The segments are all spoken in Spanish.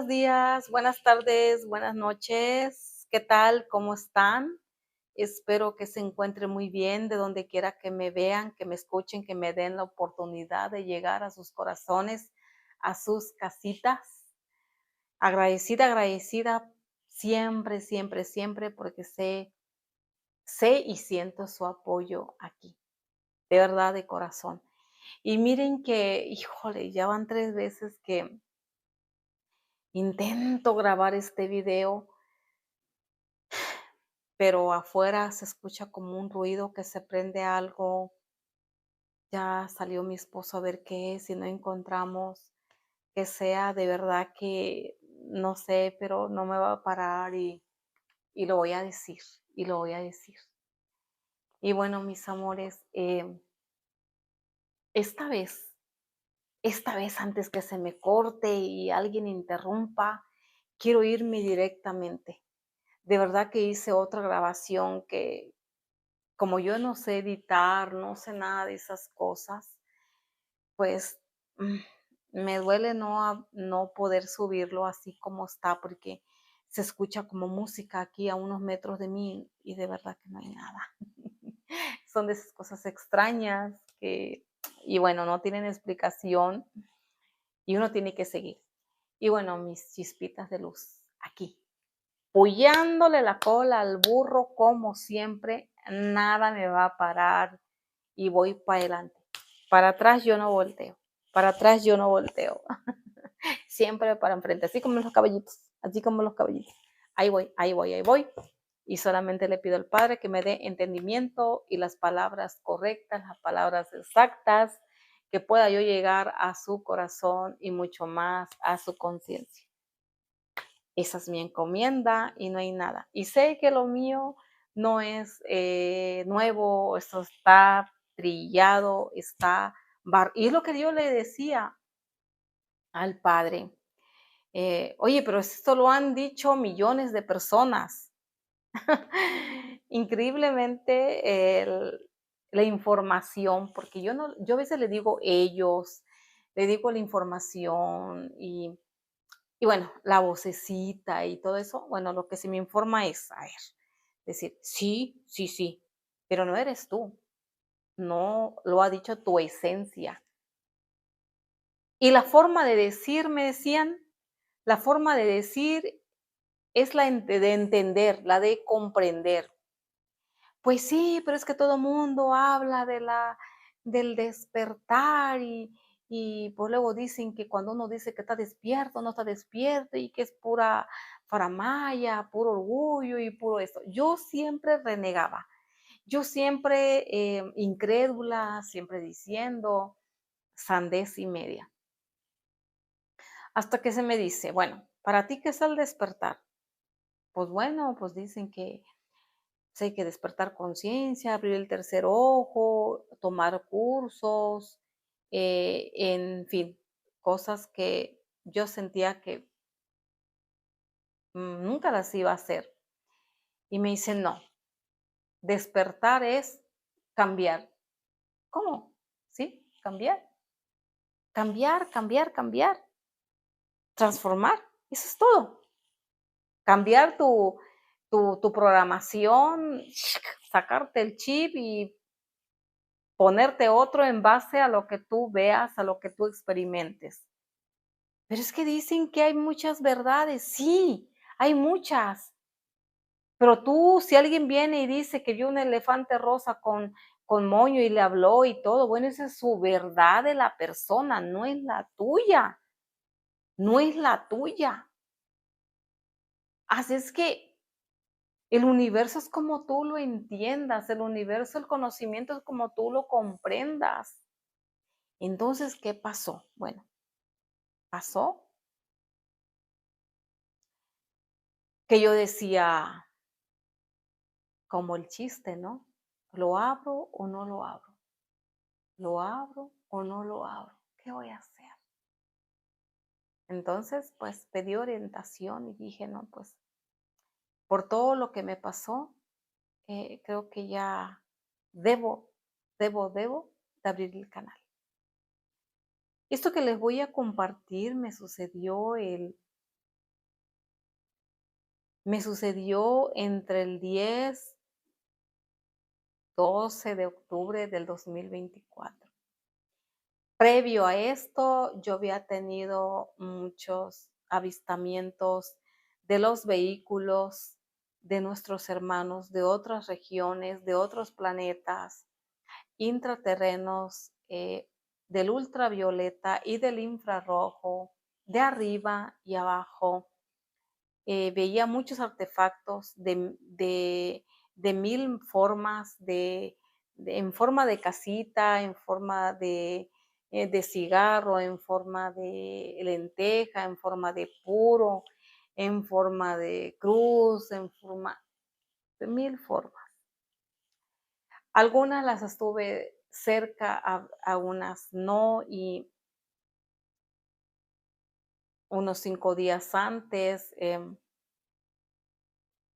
días, buenas tardes, buenas noches. ¿Qué tal? ¿Cómo están? Espero que se encuentren muy bien de donde quiera que me vean, que me escuchen, que me den la oportunidad de llegar a sus corazones, a sus casitas. Agradecida, agradecida siempre, siempre, siempre, porque sé y siento su apoyo aquí, de verdad, de corazón. Y miren que, híjole, ya van 3 veces que intento grabar este video, pero afuera se escucha como un ruido, que se prende algo. Ya salió mi esposo a ver qué es, y no encontramos que sea de verdad que no sé, pero no me va a parar y lo voy a decir, y lo voy a decir. Y bueno, mis amores, esta vez, esta vez antes que se me corte y alguien interrumpa, quiero irme directamente. De verdad que hice otra grabación que como yo no sé editar, no sé nada de esas cosas, pues, me duele no poder subirlo así como está, porque se escucha como música aquí a unos metros de mí y de verdad que no hay nada. Son de esas cosas extrañas que y bueno, no tienen explicación y uno tiene que seguir. Y bueno, mis chispitas de luz aquí, puyándole la cola al burro como siempre, nada me va a parar y voy para adelante. Para atrás yo no volteo, para atrás yo no volteo. Siempre para enfrente, así como los caballitos, así como los caballitos. Ahí voy, ahí voy, ahí voy. Y solamente le pido al Padre que me dé entendimiento y las palabras correctas, las palabras exactas, que pueda yo llegar a su corazón y mucho más a su conciencia. Esa es mi encomienda y no hay nada. Y sé que lo mío no es nuevo, esto está trillado, y es lo que yo le decía al Padre. Oye, pero esto lo han dicho millones de personas. Increíblemente la información, porque yo a veces le digo ellos, le digo la información y bueno, la vocecita y todo eso, bueno, lo que se me informa es, a ver, decir, sí, sí, sí, pero no eres tú, no lo ha dicho tu esencia. Y la forma de decir, me decían, la forma de decir es de entender, la de comprender. Pues sí, pero es que todo mundo habla del despertar y pues luego dicen que cuando uno dice que está despierto, no está despierto y que es pura faramaya, puro orgullo y puro esto. Yo siempre renegaba, yo siempre incrédula, siempre diciendo sandez y media. Hasta que se me dice, bueno, ¿para ti qué es el despertar? Pues bueno, pues dicen que pues hay que despertar conciencia, abrir el tercer ojo, tomar cursos, en fin, cosas que yo sentía que nunca las iba a hacer. Y me dice, no, despertar es cambiar. ¿Cómo? ¿Sí? Cambiar. Cambiar, cambiar, cambiar. Transformar. Eso es todo. Cambiar tu programación, sacarte el chip y ponerte otro en base a lo que tú veas, a lo que tú experimentes. Pero es que dicen que hay muchas verdades. Sí, hay muchas. Pero tú, si alguien viene y dice que vio un elefante rosa con moño y le habló y todo, bueno, esa es su verdad de la persona, no es la tuya, no es la tuya. Así es que el universo es como tú lo entiendas, el universo, el conocimiento es como tú lo comprendas. Entonces, ¿qué pasó? Bueno, pasó que yo decía, como el chiste, ¿no? ¿Lo abro o no lo abro? ¿Lo abro o no lo abro? ¿Qué voy a hacer? Entonces, pues pedí orientación y dije, no, pues por todo lo que me pasó, creo que ya debo, debo de abrir el canal. Esto que les voy a compartir me sucedió Me sucedió entre el 10-12 de octubre del 2024. Previo a esto, yo había tenido muchos avistamientos de los vehículos de nuestros hermanos de otras regiones, de otros planetas, intraterrenos, del ultravioleta y del infrarrojo, de arriba y abajo. Veía muchos artefactos de mil formas, en forma de casita, en forma de cigarro, en forma de lenteja, en forma de puro, en forma de cruz, en forma de mil formas. Algunas las estuve cerca, a unas no, y unos 5 días antes,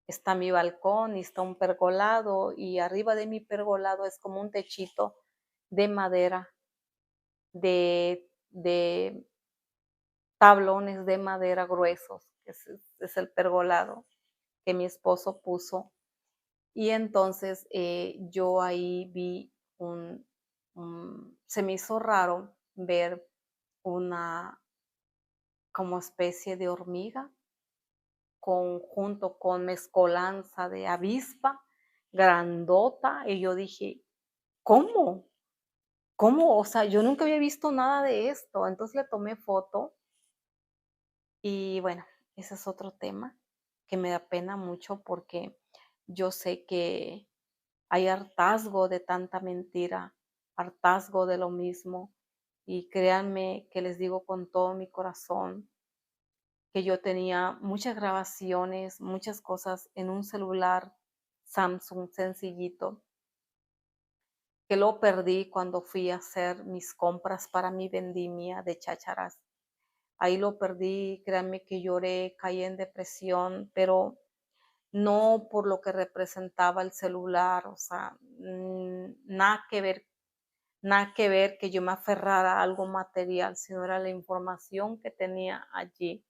está mi balcón y está un pergolado, y arriba de mi pergolado es como un techito de madera, de tablones de madera gruesos, que es el pergolado que mi esposo puso. Y entonces yo ahí vi se me hizo raro ver una como especie de hormiga junto con mezcolanza de avispa, grandota, y yo dije: "¿Cómo? ¿Cómo?". O sea, yo nunca había visto nada de esto. Entonces le tomé foto y bueno, ese es otro tema que me da pena mucho porque yo sé que hay hartazgo de tanta mentira, hartazgo de lo mismo, y créanme que les digo con todo mi corazón que yo tenía muchas grabaciones, muchas cosas en un celular Samsung sencillito, que lo perdí cuando fui a hacer mis compras para mi vendimia de chácharas. Ahí lo perdí, créanme que lloré, caí en depresión, pero no por lo que representaba el celular, o sea, nada que ver que yo me aferrara a algo material, sino era la información que tenía allí.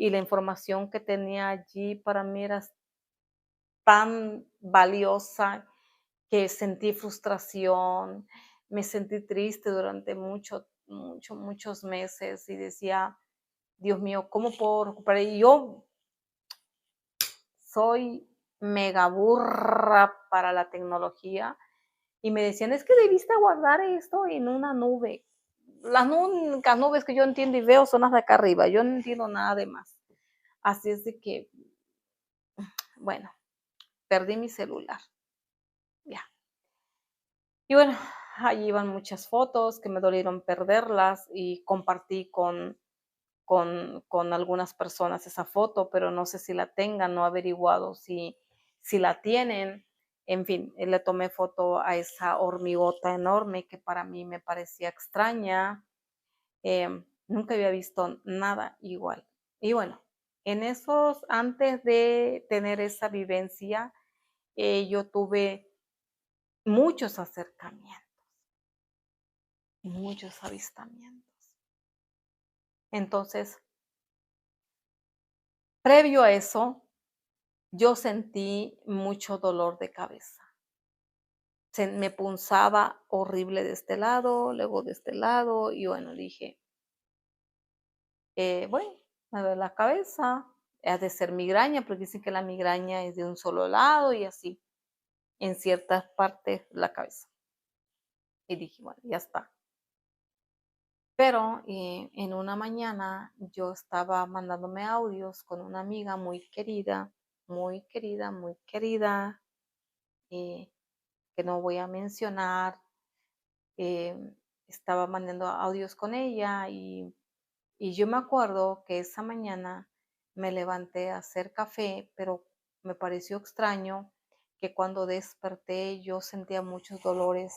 Y la información que tenía allí para mí era tan valiosa que sentí frustración, me sentí triste durante muchos meses y decía: "Dios mío, ¿cómo puedo recuperar?". Y yo soy mega burra para la tecnología, y me decían: "Es que debiste guardar esto en una nube". Las únicas nubes que yo entiendo y veo son las de acá arriba, yo no entiendo nada de más. Así es de que, bueno, perdí mi celular, ya. Y bueno, ahí iban muchas fotos que me dolieron perderlas y compartí con algunas personas esa foto, pero no sé si la tengan, no he averiguado si la tienen. En fin, le tomé foto a esa hormigota enorme que para mí me parecía extraña. Nunca había visto nada igual. Y bueno, antes de tener esa vivencia, yo tuve muchos acercamientos, muchos avistamientos. Entonces, previo a eso, yo sentí mucho dolor de cabeza. Me punzaba horrible de este lado, luego de este lado, y bueno, dije, bueno, me duele la cabeza, ha de ser migraña, porque dicen que la migraña es de un solo lado y así, en ciertas partes de la cabeza. Y dije, bueno, ya está. Pero en una mañana yo estaba mandándome audios con una amiga muy querida, muy querida, muy querida, eh, que no voy a mencionar. Estaba mandando audios con ella y yo me acuerdo que esa mañana me levanté a hacer café, pero me pareció extraño que cuando desperté yo sentía muchos dolores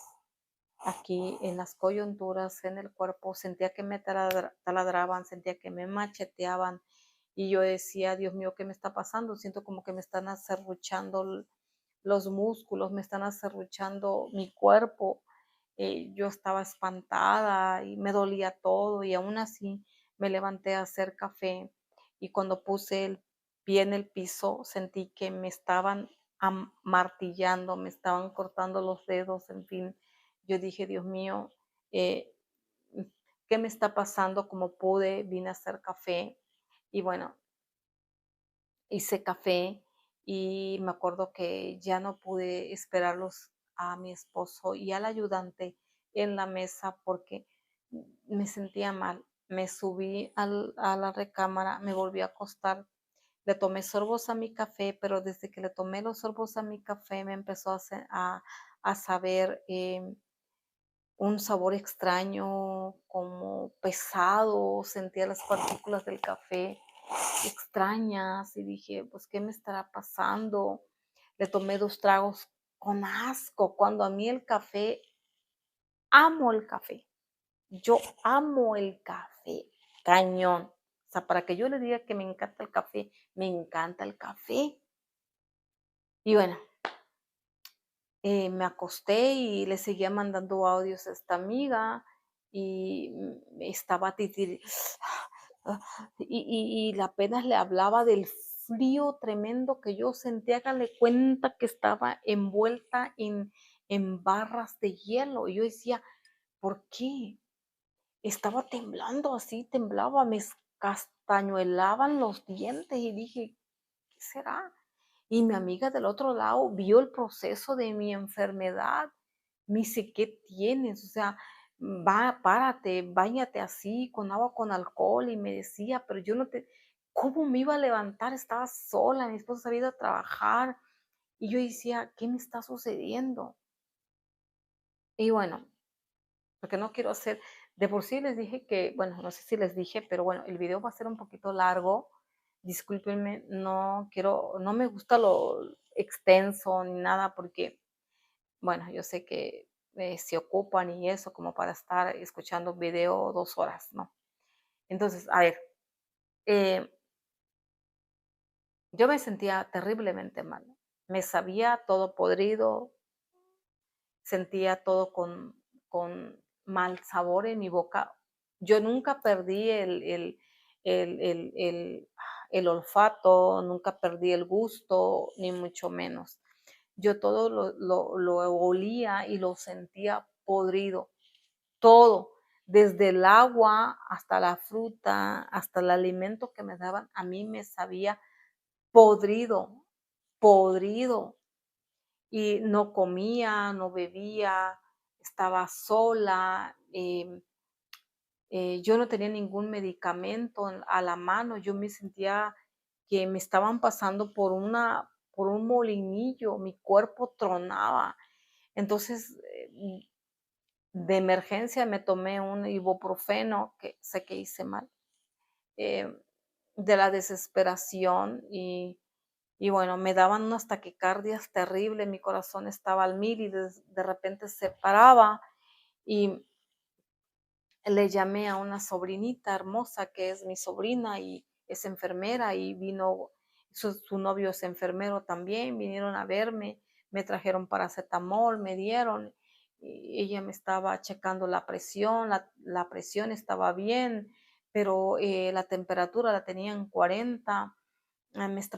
aquí en las coyunturas, en el cuerpo, sentía que me taladraban, sentía que me macheteaban y yo decía, Dios mío, ¿qué me está pasando? Siento como que me están acerruchando los músculos, me están acerruchando mi cuerpo. Yo estaba espantada y me dolía todo y aún así me levanté a hacer café y cuando puse pie en el piso, sentí que me estaban martillando, me estaban cortando los dedos, en fin. Yo dije, Dios mío, eh, ¿qué me está pasando? Como pude, vine a hacer café y bueno, hice café y me acuerdo que ya no pude esperarlos a mi esposo y al ayudante en la mesa porque me sentía mal. Me subí a la recámara, me volví a acostar, le tomé sorbos a mi café, pero desde que le tomé los sorbos a mi café me empezó a saber un sabor extraño, como pesado, sentía las partículas del café extrañas y dije, pues, ¿qué me estará pasando? Le tomé 2 tragos con asco, cuando a mí el café, amo el café. Yo amo el café, cañón. O sea, para que yo le diga que me encanta el café, me encanta el café. Y bueno, me acosté y le seguía mandando audios a esta amiga y estaba y apenas le hablaba del frío tremendo que yo sentía, hágale cuenta que estaba envuelta en barras de hielo. Y yo decía, ¿por qué? Estaba temblando así, temblaba, me castañuelaban los dientes y dije, ¿qué será? Y mi amiga del otro lado vio el proceso de mi enfermedad. Me dice, ¿qué tienes? O sea, párate, báñate así, con agua con alcohol. Y me decía, pero yo no te, ¿cómo me iba a levantar? Estaba sola, mi esposo se había ido a trabajar. Y yo decía, ¿qué me está sucediendo? Y bueno, porque no quiero hacer, de por sí les dije que, bueno, no sé si les dije, pero bueno, el video va a ser un poquito largo. Discúlpenme, no quiero, no me gusta lo extenso ni nada porque, bueno, yo sé que se ocupan y eso como para estar escuchando un video 2 horas, ¿no? Entonces, a ver, eh, yo me sentía terriblemente mal. Me sabía todo podrido, sentía todo con mal sabor en mi boca. Yo nunca perdí el olfato, nunca perdí el gusto, ni mucho menos. Yo todo lo olía y lo sentía podrido, todo, desde el agua hasta la fruta, hasta el alimento que me daban, a mí me sabía podrido, podrido y no comía, no bebía, estaba sola, yo no tenía ningún medicamento a la mano, yo me sentía que me estaban pasando por un molinillo, mi cuerpo tronaba. Entonces, de emergencia me tomé un ibuprofeno, que sé que hice mal, eh, de la desesperación y bueno, me daban unas taquicardias terribles, mi corazón estaba al mil y de repente se paraba y le llamé a una sobrinita hermosa que es mi sobrina y es enfermera y vino, su novio es enfermero también, vinieron a verme, me trajeron paracetamol, me dieron, y ella me estaba checando la presión, la presión estaba bien, pero la temperatura la tenía en 40.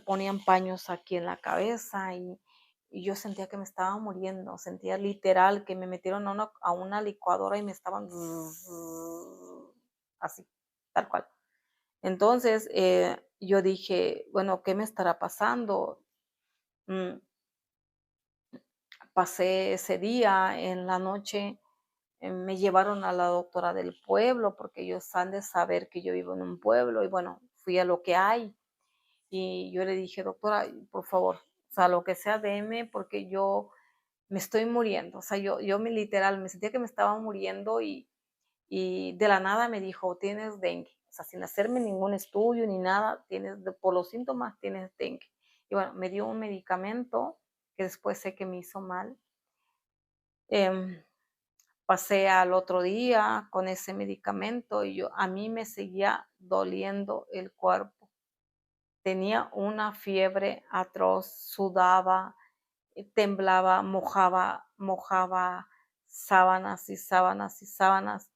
Ponían paños aquí en la cabeza y yo sentía que me estaba muriendo, sentía literal que me metieron a una licuadora y me estaban así, tal cual. Entonces, yo dije, bueno, ¿qué me estará pasando? Mm, Pasé ese día en la noche, me llevaron a la doctora del pueblo porque ellos han de saber que yo vivo en un pueblo y bueno, fui a lo que hay. Y yo le dije: "Doctora, por favor, o sea, lo que sea deme, porque yo me estoy muriendo". O sea, yo me literal, me sentía que me estaba muriendo y de la nada me dijo: "Tienes dengue". O sea, sin hacerme ningún estudio ni nada, por los síntomas tienes dengue. Y bueno, me dio un medicamento que después sé que me hizo mal. Em, Pasé al otro día con ese medicamento y a mí me seguía doliendo el cuerpo. Tenía una fiebre atroz, sudaba, temblaba, mojaba sábanas y sábanas y sábanas,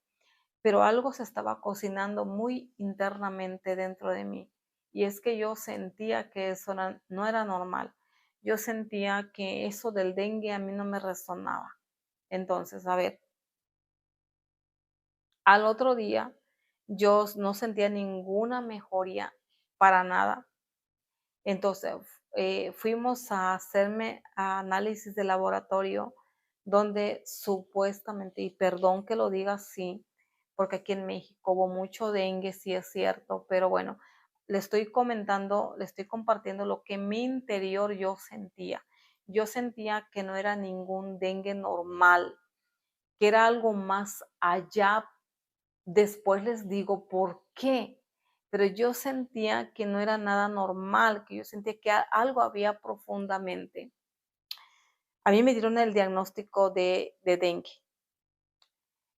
pero algo se estaba cocinando muy internamente dentro de mí. y es que yo sentía que eso no era normal. Yo sentía que eso del dengue a mí no me resonaba. Entonces, a ver, al otro día yo no sentía ninguna mejoría para nada. Entonces, fuimos a hacerme análisis de laboratorio donde supuestamente, y perdón que lo diga así, porque aquí en México hubo mucho dengue, sí es cierto, pero bueno, le estoy compartiendo lo que en mi interior yo sentía. Yo sentía que no era ningún dengue normal, que era algo más allá. Después les digo por qué, pero yo sentía que no era nada normal, que yo sentía que algo había profundamente. A mí me dieron el diagnóstico de dengue.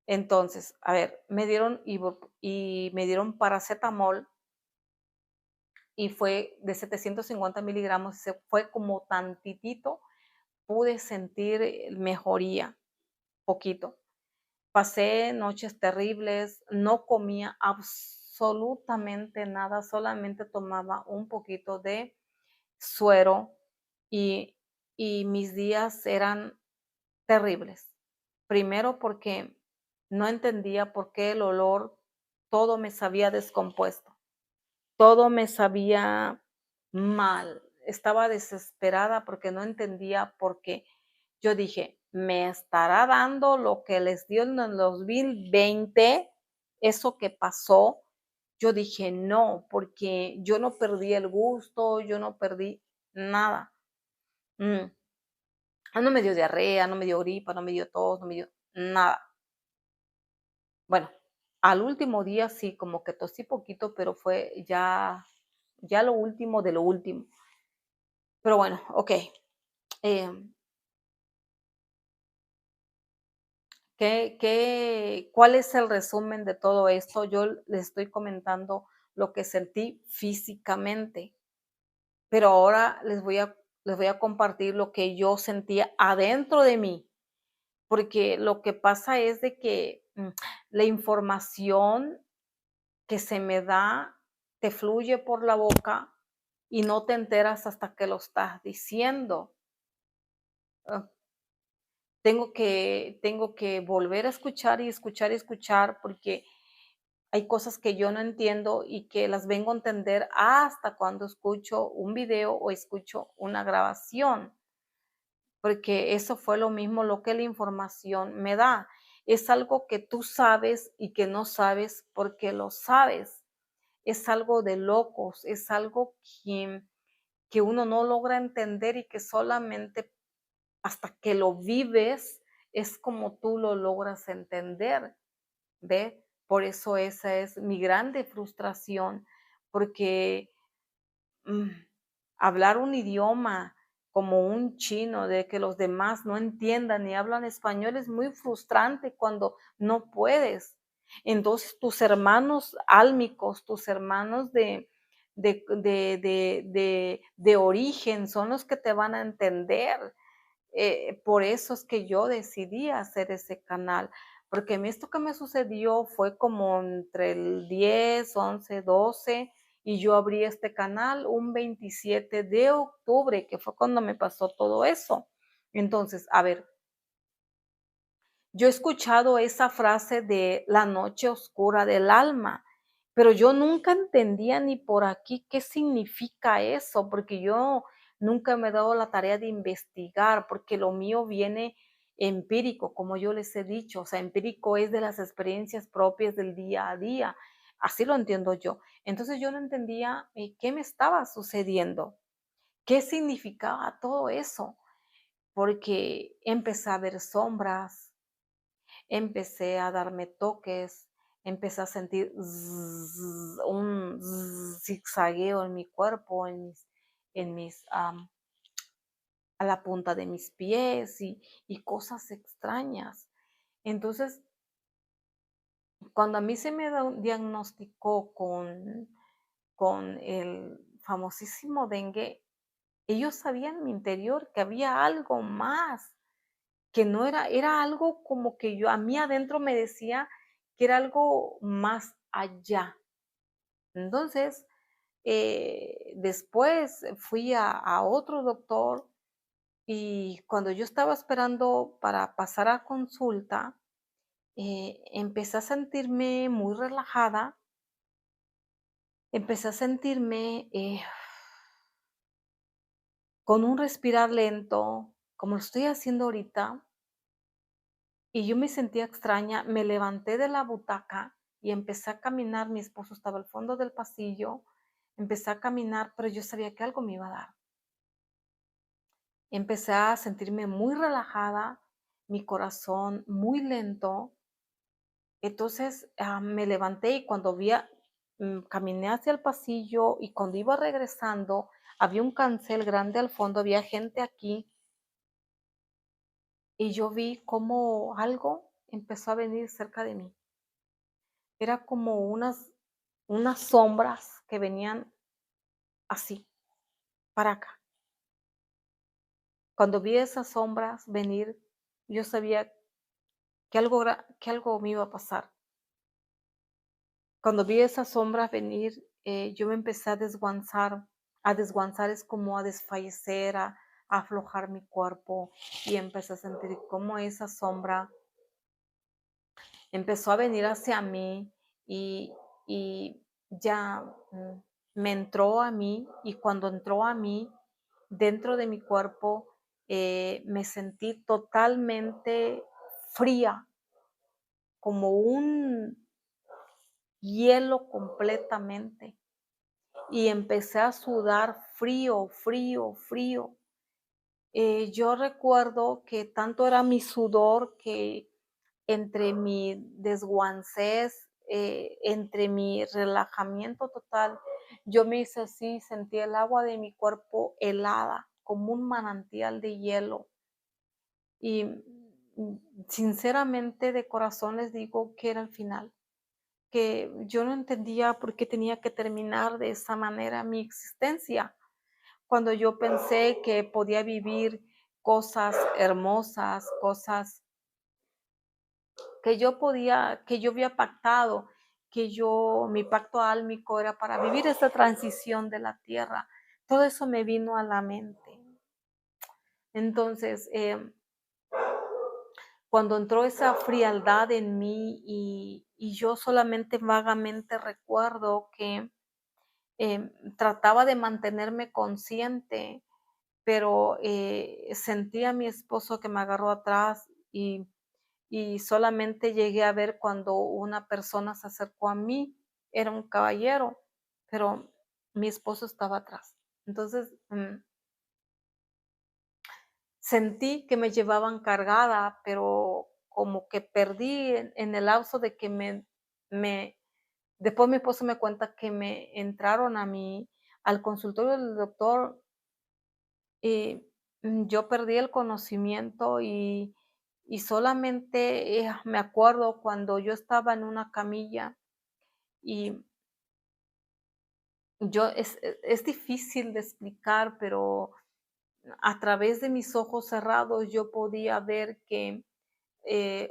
Entonces, a ver, me dieron y me dieron paracetamol y fue de 750 miligramos, se fue como tantitito, pude sentir mejoría, poquito. Pasé noches terribles, no comía absolutamente nada, solamente tomaba un poquito de suero y, y mis días eran terribles. Primero porque no entendía por qué el olor, todo me sabía descompuesto, todo me sabía mal. Estaba desesperada porque no entendía por qué. Yo dije, ¿me estará dando lo que les dio en el 2020? Eso que pasó. Yo dije, no, porque yo no perdí el gusto, yo no perdí nada. Mm, no me dio diarrea, no me dio gripa, no me dio tos, no me dio nada. Bueno, al último día sí, como que tosí poquito, pero fue ya lo último de lo último. Pero bueno, ok. em, ¿Cuál es el resumen de todo esto? Yo les estoy comentando lo que sentí físicamente, pero ahora les voy a compartir lo que yo sentía adentro de mí, porque lo que pasa es de que la información que se me da te fluye por la boca y no te enteras hasta que lo estás diciendo. Ah, tengo que volver a escuchar y escuchar y escuchar porque hay cosas que yo no entiendo y que las vengo a entender hasta cuando escucho un video o escucho una grabación, porque eso fue lo mismo lo que la información me da. Es algo que tú sabes y que no sabes porque lo sabes. Es algo de locos, es algo que uno no logra entender y que solamente hasta que lo vives es como tú lo logras entender. ¿Ve? Por eso esa es mi grande frustración, porque mm, hablar un idioma como un chino, de que los demás no entiendan ni hablan español es muy frustrante cuando no puedes. Entonces tus hermanos álmicos, tus hermanos de origen son los que te van a entender. Por eso es que yo decidí hacer ese canal, porque a mí esto que me sucedió fue como entre el 10, 11, 12 y yo abrí este canal un 27 de octubre, que fue cuando me pasó todo eso. Entonces, a ver, yo he escuchado esa frase de la noche oscura del alma, pero yo nunca entendía ni por aquí qué significa eso, porque yo nunca me he dado la tarea de investigar, porque lo mío viene empírico, como yo les he dicho, o sea, empírico es de las experiencias propias del día a día, así lo entiendo yo. Entonces yo no entendía qué me estaba sucediendo, qué significaba todo eso, porque empecé a ver sombras, empecé a darme toques, empecé a sentir un zigzagueo en mi cuerpo, en mis, a la punta de mis pies y cosas extrañas. Entonces, cuando a mí se me diagnosticó con el famosísimo dengue, ellos sabían en mi interior que había algo más, que no era algo como que yo a mí adentro me decía que era algo más allá. Entonces, Después fui a otro doctor y cuando yo estaba esperando para pasar a consulta, empecé a sentirme muy relajada, empecé a sentirme con un respirar lento, como lo estoy haciendo ahorita, y yo me sentía extraña. Me levanté de la butaca y empecé a caminar. Mi esposo estaba al fondo del pasillo. Empecé a caminar, pero yo sabía que algo me iba a dar. Empecé a sentirme muy relajada, mi corazón muy lento. Entonces, me levanté y cuando caminé hacia el pasillo y cuando iba regresando, había un cancel grande al fondo, había gente aquí y yo vi como algo empezó a venir cerca de mí. Era como unas sombras que venían así, para acá. Cuando vi esas sombras venir, yo sabía que algo me iba a pasar. Cuando vi esas sombras venir, yo me empecé a desguanzar es como a desfallecer, a aflojar mi cuerpo, y empecé a sentir como esa sombra empezó a venir hacia mí y ya, me entró a mí, y cuando entró a mí, dentro de mi cuerpo, me sentí totalmente fría, como un hielo completamente. Y empecé a sudar frío, frío, frío. Yo recuerdo que tanto era mi sudor que entre mi desguancez, entre mi relajamiento total, yo me hice así, sentí el agua de mi cuerpo helada, como un manantial de hielo. Y sinceramente de corazón les digo que era el final, que yo no entendía por qué tenía que terminar de esa manera mi existencia, cuando yo pensé que podía vivir cosas hermosas, cosas que yo había pactado, mi pacto álmico era para vivir esa transición de la tierra. Todo eso me vino a la mente. Entonces, cuando entró esa frialdad en mí y yo solamente vagamente recuerdo que trataba de mantenerme consciente, pero sentí a mi esposo que me agarró atrás y solamente llegué a ver cuando una persona se acercó a mí, era un caballero, pero mi esposo estaba atrás. Entonces, sentí que me llevaban cargada, pero como que perdí en el lapso de que me después mi esposo me cuenta que me entraron a mí al consultorio del doctor y, yo perdí el conocimiento y solamente, me acuerdo cuando yo estaba en una camilla y es difícil de explicar, pero a través de mis ojos cerrados yo podía ver que,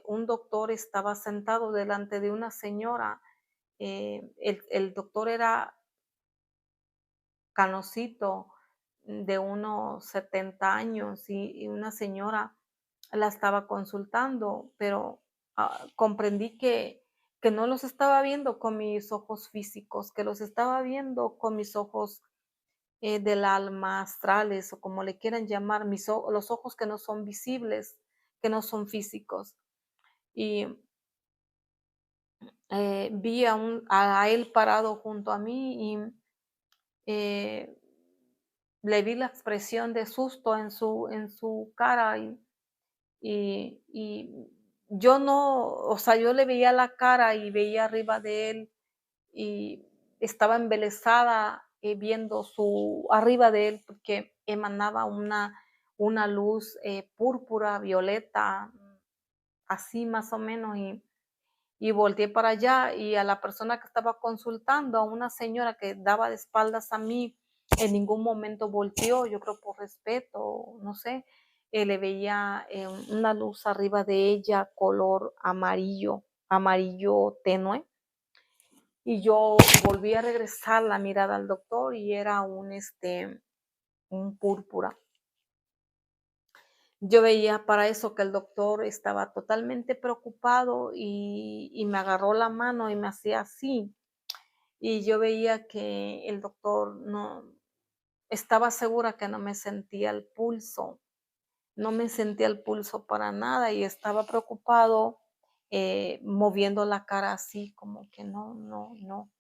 un doctor estaba sentado delante de una señora, el doctor era canosito, de unos 70 años, y una señora la estaba consultando, pero, comprendí que no los estaba viendo con mis ojos físicos, que los estaba viendo con mis ojos, del alma, astrales, o como le quieran llamar, los ojos que no son visibles, que no son físicos. Y, vi a él parado junto a mí y, eh le vi la expresión de susto en su cara y yo no, o sea, yo le veía la cara y veía arriba de él y estaba embelesada, viendo su arriba de él, porque emanaba una luz, púrpura, violeta, así más o menos, y volteé para allá y a la persona que estaba consultando, a una señora que daba de espaldas a mí, en ningún momento volteó, yo creo por respeto, no sé, le veía una luz arriba de ella, color amarillo, amarillo tenue, Y yo volví a regresar la mirada al doctor y era un púrpura. Yo veía para eso que el doctor estaba totalmente preocupado y me agarró la mano y me hacía así. Y yo veía que el doctor no estaba segura que no me sentía el pulso, no me sentía el pulso para nada y estaba preocupado, moviendo la cara así como que no, no, no.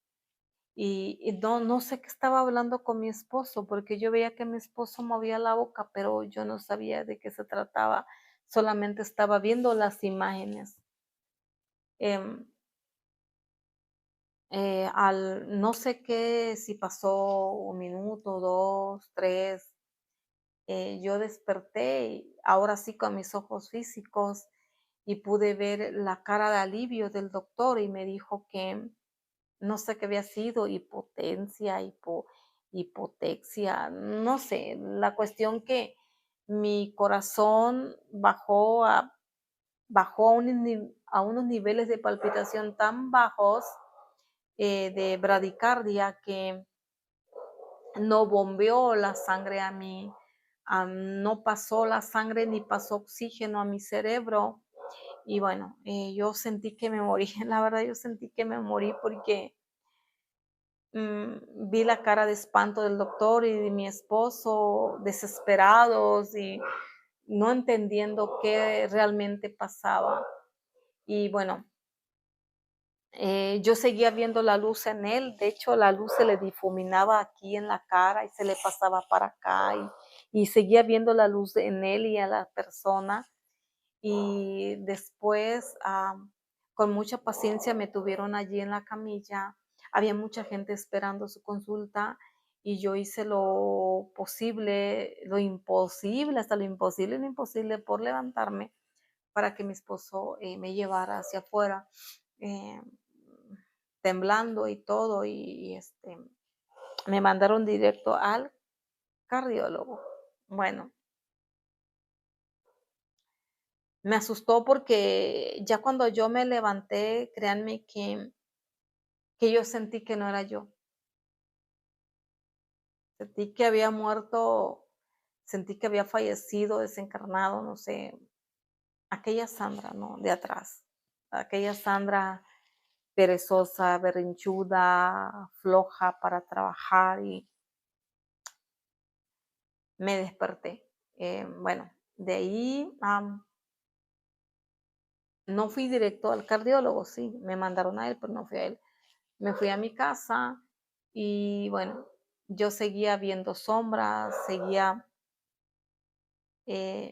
Y no sé qué estaba hablando con mi esposo, porque yo veía que mi esposo movía la boca, pero yo no sabía de qué se trataba, solamente estaba viendo las imágenes. Em, al no sé qué, si pasó 1 minuto, 2, 3, yo desperté, y ahora sí con mis ojos físicos, y pude ver la cara de alivio del doctor, y me dijo que no sé qué había sido, hipotencia, hipotexia, no sé, la cuestión que mi corazón bajó a unos niveles de palpitación tan bajos, de bradicardia, que no bombeó la sangre a mí, no pasó la sangre ni pasó oxígeno a mi cerebro. Y bueno, yo sentí que me morí, la verdad yo sentí que me morí porque vi la cara de espanto del doctor y de mi esposo desesperados y no entendiendo qué realmente pasaba. Y bueno, yo seguía viendo la luz en él, de hecho la luz se le difuminaba aquí en la cara y se le pasaba para acá y seguía viendo la luz en él y a la persona. Y después, con mucha paciencia me tuvieron allí en la camilla. Había mucha gente esperando su consulta y yo hice lo posible, lo imposible, hasta lo imposible por levantarme para que mi esposo me llevara hacia afuera, eh, temblando y todo, me mandaron directo al cardiólogo. Bueno, me asustó porque ya cuando yo me levanté, créanme que yo sentí que no era yo. Sentí que había muerto, sentí que había fallecido, desencarnado, no sé, aquella Sandra, ¿no? De atrás. Aquella Sandra perezosa, berrinchuda, floja para trabajar y me desperté. Bueno, de ahí no fui directo al cardiólogo, sí, me mandaron a él, pero no fui a él. Me fui a mi casa y bueno, yo seguía viendo sombras, me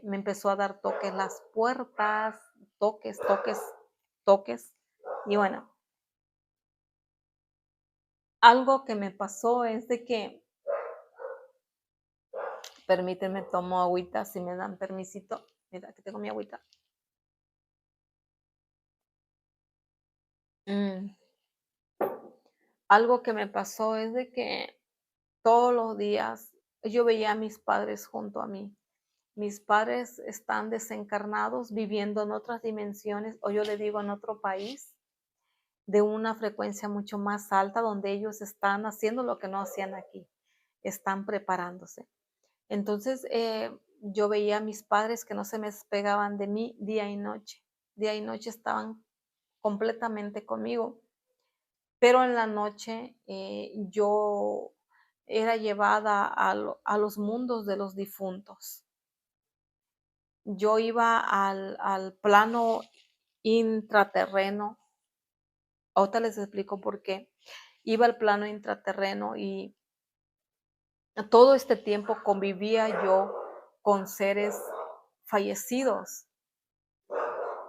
empezó a dar toques las puertas, toques, toques, toques. Y bueno, algo que me pasó es de que, permíteme, tomo agüita, si me dan permisito. Mira, aquí tengo mi agüita. Mm, Algo que me pasó es de que todos los días yo veía a mis padres junto a mí. Mis padres están desencarnados, viviendo en otras dimensiones, o yo le digo en otro país, de una frecuencia mucho más alta, donde ellos están haciendo lo que no hacían aquí, están preparándose. Entonces, yo veía a mis padres que no se me despegaban de mí día y noche estaban completamente conmigo, pero en la noche yo era llevada a los mundos de los difuntos. Yo iba al plano intraterreno, ahorita les explico por qué. Iba al plano intraterreno y todo este tiempo convivía yo con seres fallecidos.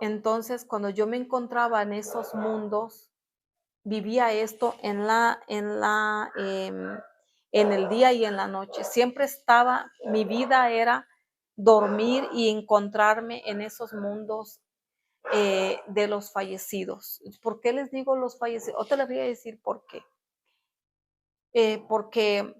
Entonces, cuando yo me encontraba en esos mundos, vivía esto en el día y en la noche. Siempre estaba, mi vida era dormir y encontrarme en esos mundos de los fallecidos. ¿Por qué les digo los fallecidos? Otra les voy a decir por qué. Porque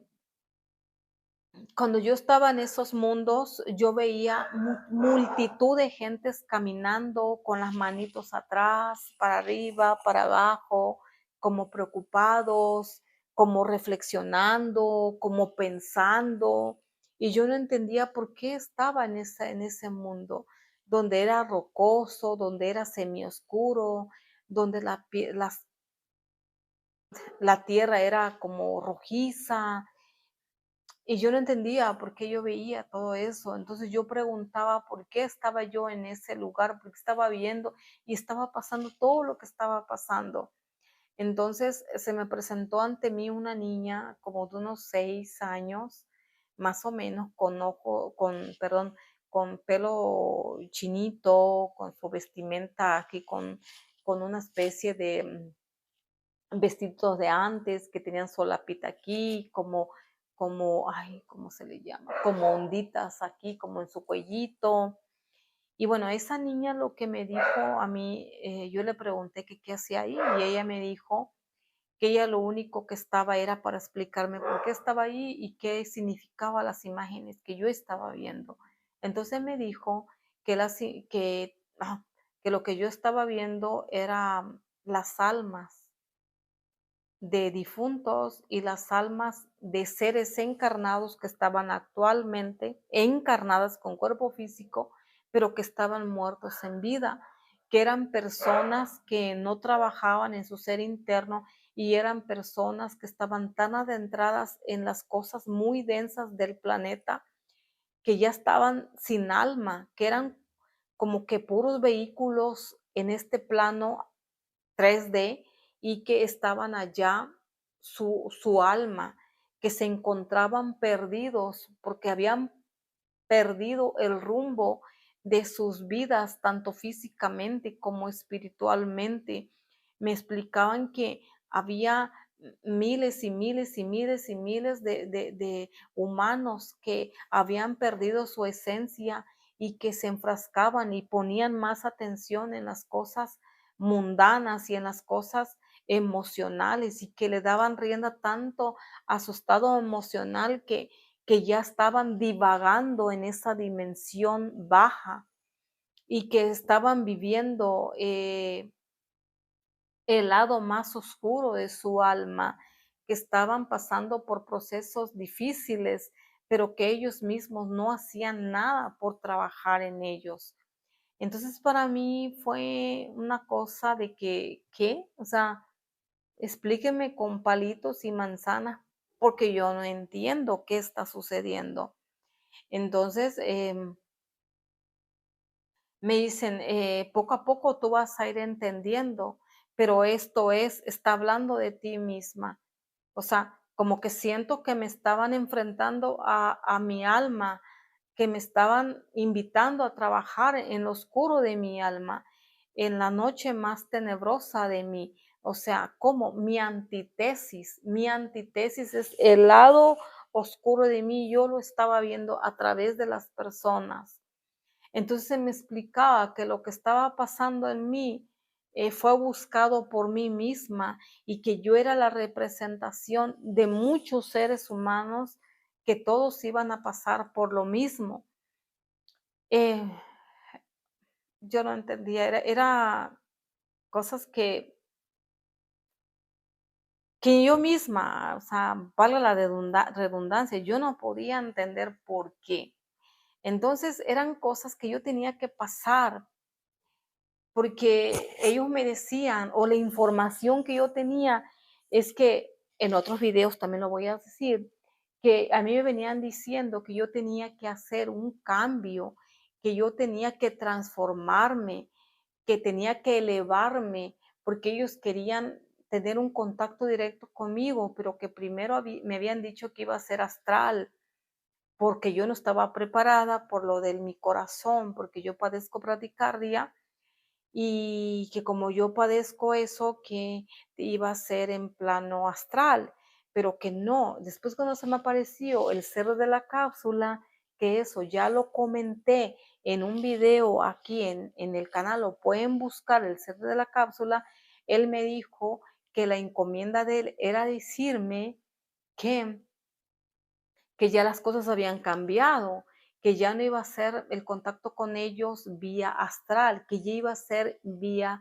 cuando yo estaba en esos mundos, yo veía multitud de gentes caminando con las manitos atrás, para arriba, para abajo, como preocupados, como reflexionando, como pensando, y yo no entendía por qué estaba en ese mundo, donde era rocoso, donde era semioscuro, donde la tierra era como rojiza, y yo no entendía por qué yo veía todo eso. Entonces yo preguntaba por qué estaba yo en ese lugar, por qué estaba viendo y estaba pasando todo lo que estaba pasando. Entonces se me presentó ante mí una niña como de unos 6 años, más o menos, perdón, con pelo chinito, con su vestimenta aquí, con una especie de vestidos de antes que tenían solapita aquí, ay, ¿cómo se le llama? Como onditas aquí, como en su cuellito. Y bueno, esa niña lo que me dijo a mí, yo le pregunté que qué hacía ahí y ella me dijo que ella lo único que estaba era para explicarme por qué estaba ahí y qué significaba las imágenes que yo estaba viendo. Entonces me dijo que, que lo que yo estaba viendo era las almas de difuntos y las almas de seres encarnados que estaban actualmente encarnadas con cuerpo físico, pero que estaban muertos en vida, que eran personas que no trabajaban en su ser interno y eran personas que estaban tan adentradas en las cosas muy densas del planeta que ya estaban sin alma, que eran como que puros vehículos en este plano 3D y que estaban allá su alma, que se encontraban perdidos porque habían perdido el rumbo de sus vidas, tanto físicamente como espiritualmente. Me explicaban que había miles y miles y miles y miles de humanos que habían perdido su esencia y que se enfrascaban y ponían más atención en las cosas mundanas y en las cosas emocionales y que le daban rienda tanto a su estado emocional que ya estaban divagando en esa dimensión baja y que estaban viviendo el lado más oscuro de su alma, que estaban pasando por procesos difíciles, pero que ellos mismos no hacían nada por trabajar en ellos. Entonces para mí fue una cosa de que, ¿qué? O sea, explíqueme con palitos y manzanas, porque yo no entiendo qué está sucediendo. Entonces, me dicen, poco a poco tú vas a ir entendiendo, pero está hablando de ti misma. O sea, como que siento que me estaban enfrentando a mi alma, que me estaban invitando a trabajar en lo oscuro de mi alma, en la noche más tenebrosa de mí. O sea, como mi antítesis es el lado oscuro de mí, yo lo estaba viendo a través de las personas. Entonces se me explicaba que lo que estaba pasando en mí fue buscado por mí misma y que yo era la representación de muchos seres humanos que todos iban a pasar por lo mismo. Eh, yo no entendía, era cosas que yo misma, o sea, valga la redundancia, yo no podía entender por qué. Entonces eran cosas que yo tenía que pasar porque ellos me decían, o la información que yo tenía, es que en otros videos también lo voy a decir, que a mí me venían diciendo que yo tenía que hacer un cambio, que yo tenía que transformarme, que tenía que elevarme, porque ellos querían tener un contacto directo conmigo, pero que primero me habían dicho que iba a ser astral, porque yo no estaba preparada por lo de mi corazón, porque yo padezco bradicardia y que como yo padezco eso, que iba a ser en plano astral, pero que no. Después cuando se me apareció el cerro de la cápsula, que eso ya lo comenté en un video aquí en el canal, lo pueden buscar, el cerro de la cápsula, él me dijo que la encomienda de él era decirme que ya las cosas habían cambiado, que ya no iba a ser el contacto con ellos vía astral, que ya iba a ser vía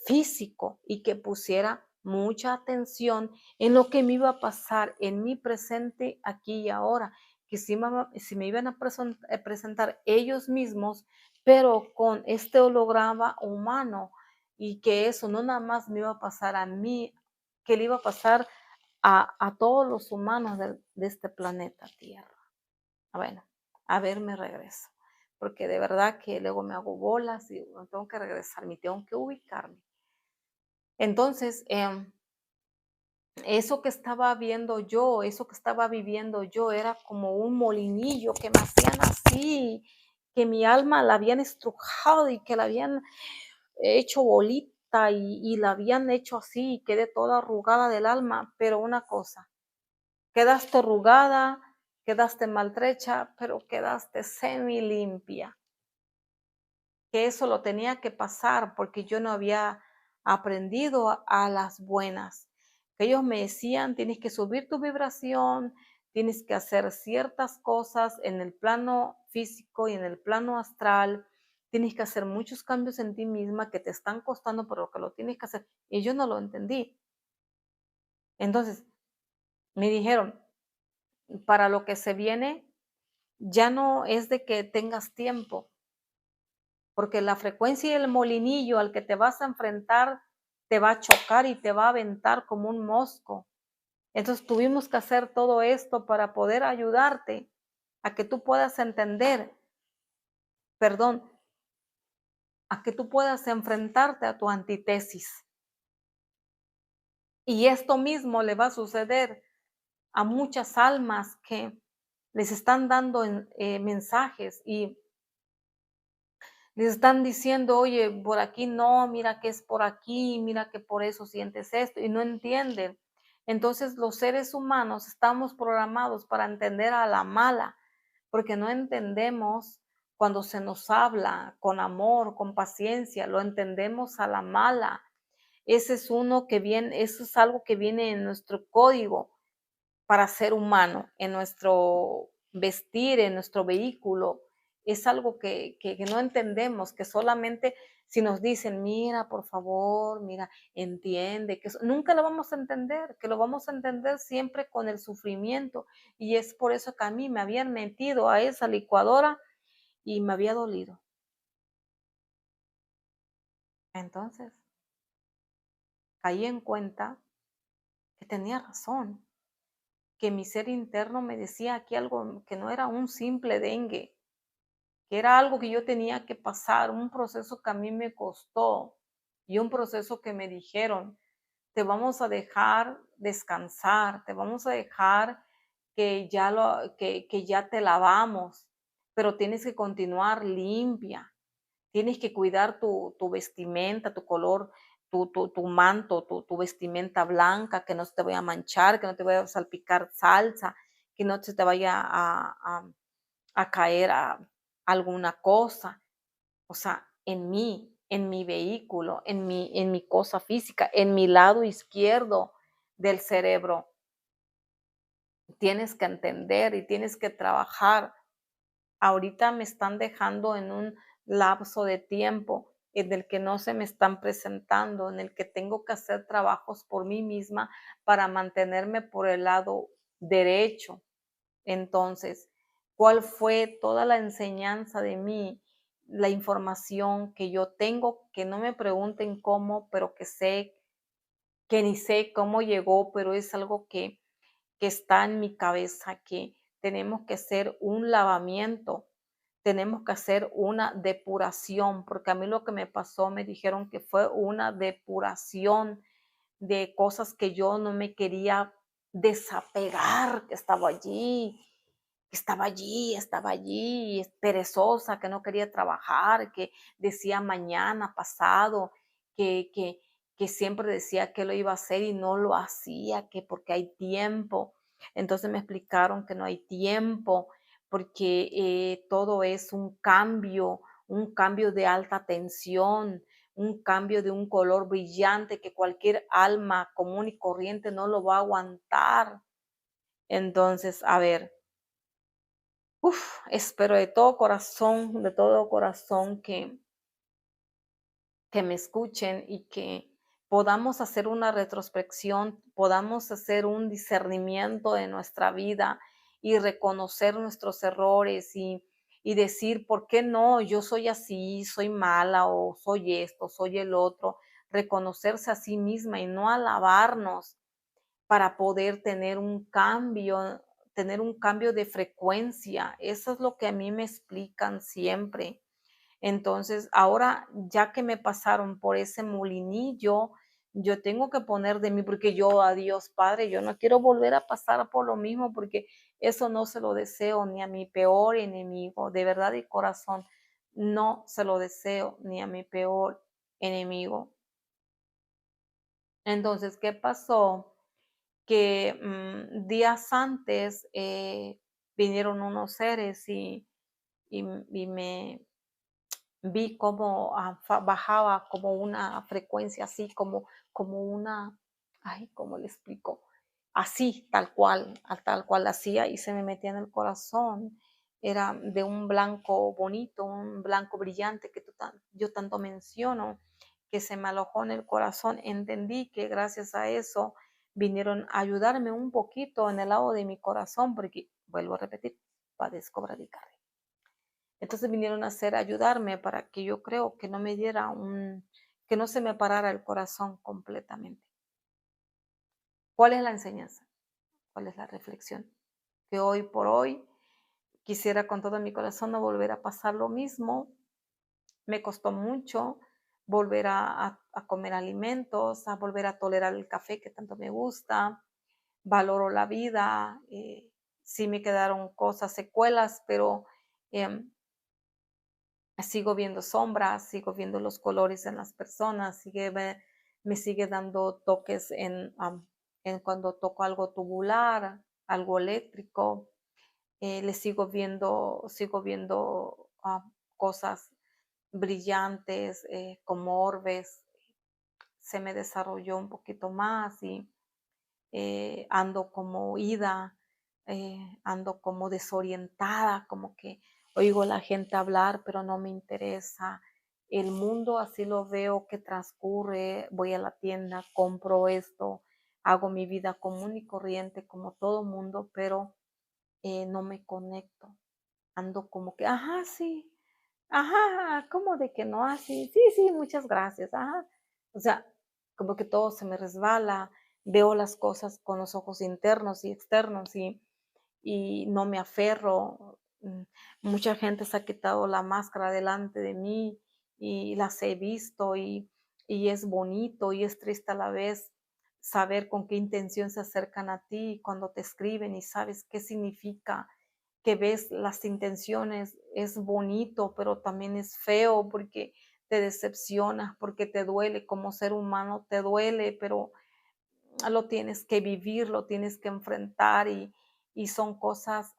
físico y que pusiera mucha atención en lo que me iba a pasar en mi presente aquí y ahora, que si me iban a presentar ellos mismos, pero con este holograma humano, y que eso no nada más me iba a pasar a mí, que le iba a pasar a todos los humanos de este planeta Tierra. Bueno, a ver, me regreso, porque de verdad que luego me hago bolas y bueno, tengo que regresarme, tengo que ubicarme. Entonces, eso que estaba viendo yo, eso que estaba viviendo yo, era como un molinillo que me hacían así, que mi alma la habían estrujado y que la habían hecho bolita y la habían hecho así, y quedé toda arrugada del alma. Pero una cosa, quedaste arrugada, quedaste maltrecha, pero quedaste semi limpia. Que eso lo tenía que pasar porque yo no había aprendido a las buenas. Que ellos me decían, tienes que subir tu vibración, tienes que hacer ciertas cosas en el plano físico y en el plano astral, tienes que hacer muchos cambios en ti misma que te están costando, pero que lo tienes que hacer. Y yo no lo entendí. Entonces, me dijeron, para lo que se viene, ya no es de que tengas tiempo, porque la frecuencia y el molinillo al que te vas a enfrentar te va a chocar y te va a aventar como un mosco. Entonces tuvimos que hacer todo esto para poder ayudarte a que tú puedas entender, perdón, a que tú puedas enfrentarte a tu antítesis. Y esto mismo le va a suceder a muchas almas que les están dando mensajes y les están diciendo, oye, por aquí no, mira que es por aquí, mira que por eso sientes esto, y no entienden. Entonces los seres humanos estamos programados para entender a la mala, porque no entendemos cuando se nos habla con amor, con paciencia, lo entendemos a la mala. Ese es uno que viene, eso es algo que viene en nuestro código para ser humano, en nuestro vestir, en nuestro vehículo. Es algo que no entendemos, que solamente si nos dicen, mira, por favor, mira, entiende, que eso, nunca lo vamos a entender, que lo vamos a entender siempre con el sufrimiento. Y es por eso que a mí me habían metido a esa licuadora y me había dolido. Entonces, caí en cuenta que tenía razón, que mi ser interno me decía aquí algo que no era un simple dengue, que era algo que yo tenía que pasar, un proceso que a mí me costó y un proceso que me dijeron, te vamos a dejar descansar, te vamos a dejar que ya te lavamos, pero tienes que continuar limpia, tienes que cuidar tu vestimenta, tu color, tu manto, tu vestimenta blanca, que no se te vaya a manchar, que no te vaya a salpicar salsa, que no se te vaya a caer alguna cosa, o sea, en mi vehículo, en mi cosa física, en mi lado izquierdo del cerebro. Tienes que entender y tienes que trabajar. Ahorita me están dejando en un lapso de tiempo en el que no se me están presentando, en el que tengo que hacer trabajos por mí misma para mantenerme por el lado derecho. Entonces, ¿cuál fue toda la enseñanza de mí? La información que yo tengo, que no me pregunten cómo, pero que sé, que ni sé cómo llegó, pero es algo que está en mi cabeza, que tenemos que hacer un lavamiento, tenemos que hacer una depuración, porque a mí lo que me pasó, me dijeron que fue una depuración de cosas que yo no me quería desapegar, que estaba allí, perezosa, que no quería trabajar, que decía mañana, pasado, que, que, que siempre decía que lo iba a hacer y no lo hacía, que porque hay tiempo. Entonces me explicaron que no hay tiempo, porque todo es un cambio de alta tensión, un cambio de un color brillante que cualquier alma común y corriente no lo va a aguantar. Entonces, a ver, espero de todo corazón que me escuchen y que podamos hacer una retrospección, podamos hacer un discernimiento de nuestra vida y reconocer nuestros errores y decir, ¿por qué no? Yo soy así, soy mala o soy esto, soy el otro. Reconocerse a sí misma y no alabarnos para poder tener un cambio de frecuencia. Eso es lo que a mí me explican siempre. Entonces, ahora ya que me pasaron por ese molinillo, yo tengo que poner de mí, porque yo a Dios Padre, yo no quiero volver a pasar por lo mismo, porque eso no se lo deseo ni a mi peor enemigo, de verdad y corazón, no se lo deseo ni a mi peor enemigo. Entonces, ¿qué pasó? Que días antes vinieron unos seres y me vi cómo bajaba como una frecuencia así, como una, ay, ¿cómo le explico? Así, tal cual hacía y se me metía en el corazón. Era de un blanco bonito, un blanco brillante que yo tanto menciono, que se me alojó en el corazón. Entendí que gracias a eso vinieron a ayudarme un poquito en el lado de mi corazón, porque, vuelvo a repetir, padezco bradicardia. Entonces vinieron a hacer ayudarme para que yo creo que no me diera que no se me parara el corazón completamente. ¿Cuál es la enseñanza? ¿Cuál es la reflexión? Que hoy por hoy quisiera con todo mi corazón no volver a pasar lo mismo. Me costó mucho volver a comer alimentos, a volver a tolerar el café que tanto me gusta. Valoro la vida. Sí me quedaron cosas, secuelas, pero em, sigo viendo sombras, sigo viendo los colores en las personas, me sigue dando toques en cuando toco algo tubular, algo eléctrico, le sigo viendo cosas brillantes como orbes, se me desarrolló un poquito más y ando como ida, ando como desorientada, como que oigo a la gente hablar, pero no me interesa. El mundo así lo veo que transcurre, voy a la tienda, compro esto, hago mi vida común y corriente como todo mundo, pero no me conecto. Ando como que, ajá, sí, ajá, ¿cómo de que no? Así, sí, sí, muchas gracias, ajá. O sea, como que todo se me resbala, veo las cosas con los ojos internos y externos y no me aferro. Mucha gente se ha quitado la máscara delante de mí y las he visto y es bonito y es triste a la vez saber con qué intención se acercan a ti cuando te escriben y sabes qué significa, que ves las intenciones, es bonito, pero también es feo porque te decepcionas, porque te duele como ser humano, te duele, pero lo tienes que vivir, lo tienes que enfrentar y son cosas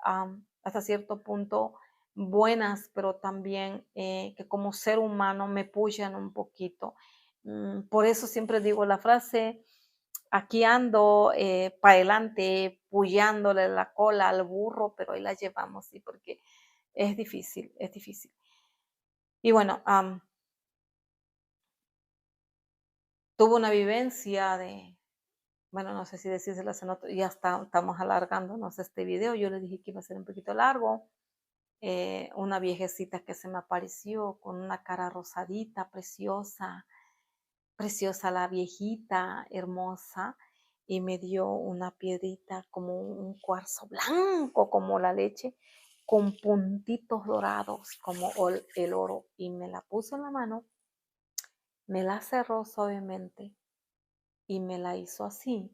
hasta cierto punto buenas, pero también que como ser humano me puyan un poquito. Por eso siempre digo la frase, aquí ando para adelante, puyándole la cola al burro, pero ahí la llevamos, sí, porque es difícil, es difícil. Y bueno, tuve una vivencia de, bueno, no sé si decírselas en otro, ya estamos alargándonos este video. Yo le dije que iba a ser un poquito largo. Una viejecita que se me apareció con una cara rosadita, preciosa, preciosa la viejita, hermosa, y me dio una piedrita como un cuarzo blanco, como la leche, con puntitos dorados, como el oro, y me la puso en la mano, me la cerró suavemente y me la hizo así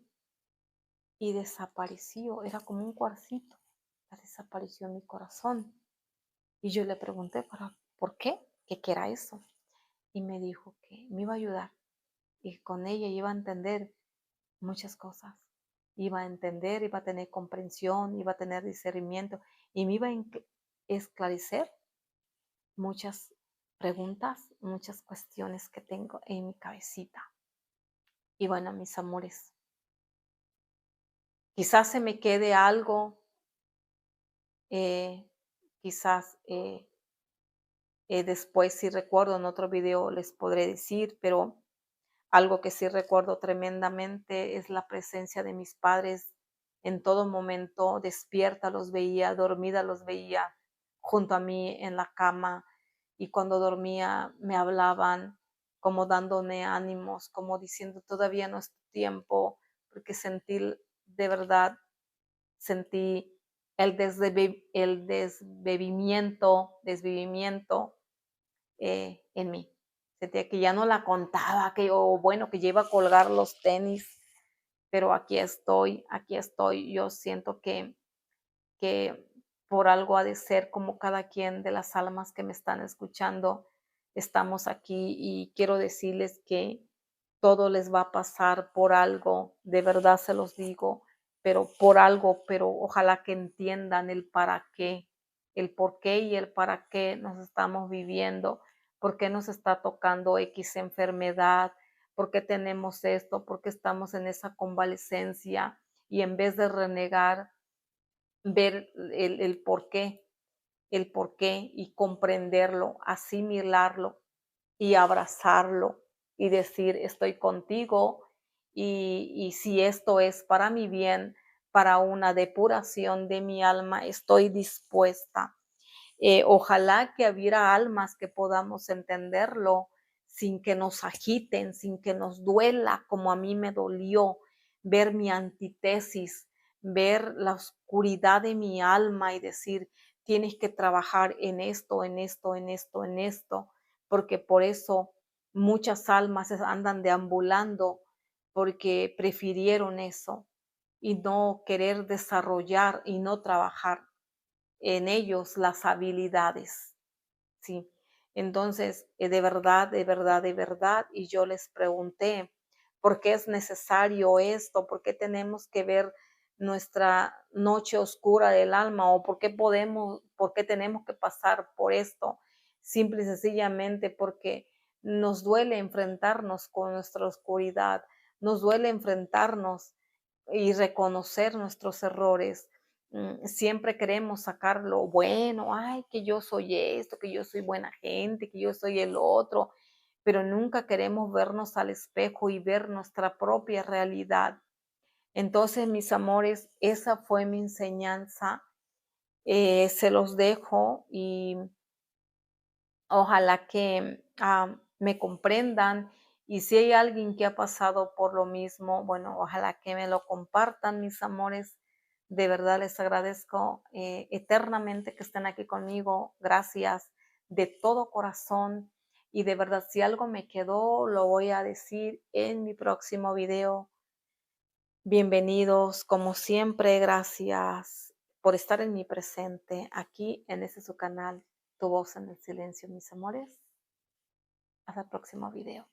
y desapareció, era como un cuarcito, desapareció en mi corazón. Y yo le pregunté, ¿por qué? ¿Qué era eso? Y me dijo que me iba a ayudar y con ella iba a entender muchas cosas. Iba a entender, iba a tener comprensión, iba a tener discernimiento y me iba a esclarecer muchas preguntas, muchas cuestiones que tengo en mi cabecita. Y bueno, mis amores, quizás se me quede algo, eh, quizás después, si recuerdo, en otro video les podré decir, pero Algo que sí recuerdo tremendamente es la presencia de mis padres en todo momento, despierta los veía, dormida los veía, junto a mí en la cama, y cuando dormía me hablaban como dándome ánimos, como diciendo: "Todavía no es tu tiempo", porque de verdad, sentí desvivimiento en mí. Sentía que ya no la contaba, que yo, bueno, que ya iba a colgar los tenis, pero aquí estoy. Yo siento que por algo ha de ser, como cada quien de las almas que me están escuchando, estamos aquí, y quiero decirles que todo les va a pasar por algo, de verdad se los digo, pero por algo, pero ojalá que entiendan el para qué, el por qué y el para qué nos estamos viviendo, por qué nos está tocando X enfermedad, por qué tenemos esto, por qué estamos en esa convalecencia, y en vez de renegar, ver el porqué y comprenderlo, asimilarlo y abrazarlo y decir: "Estoy contigo, y si esto es para mi bien, para una depuración de mi alma, estoy dispuesta". Ojalá que hubiera almas que podamos entenderlo sin que nos agiten, sin que nos duela, como a mí me dolió ver mi antítesis, ver la oscuridad de mi alma y decir: tienes que trabajar en esto, en esto, en esto, en esto, porque por eso muchas almas andan deambulando, porque prefirieron eso y no querer desarrollar y no trabajar en ellos las habilidades, ¿sí? Entonces, de verdad, de verdad, de verdad, y yo les pregunté: "¿Por qué es necesario esto? ¿Por qué tenemos que ver nuestra noche oscura del alma? ¿O por qué tenemos que pasar por esto?". Simple y sencillamente porque nos duele enfrentarnos con nuestra oscuridad, nos duele enfrentarnos y reconocer nuestros errores. Siempre queremos sacar lo bueno, ay, que yo soy esto, que yo soy buena gente, que yo soy el otro, pero nunca queremos vernos al espejo y ver nuestra propia realidad. Entonces, mis amores, esa fue mi enseñanza. Se los dejo, y ojalá que me comprendan, y si hay alguien que ha pasado por lo mismo, bueno, ojalá que me lo compartan, mis amores. De verdad les agradezco eternamente que estén aquí conmigo. Gracias de todo corazón, y de verdad, si algo me quedó, lo voy a decir en mi próximo video. Bienvenidos, como siempre, gracias por estar en mi presente, aquí en este su canal, Tu Voz en el Silencio, mis amores. Hasta el próximo video.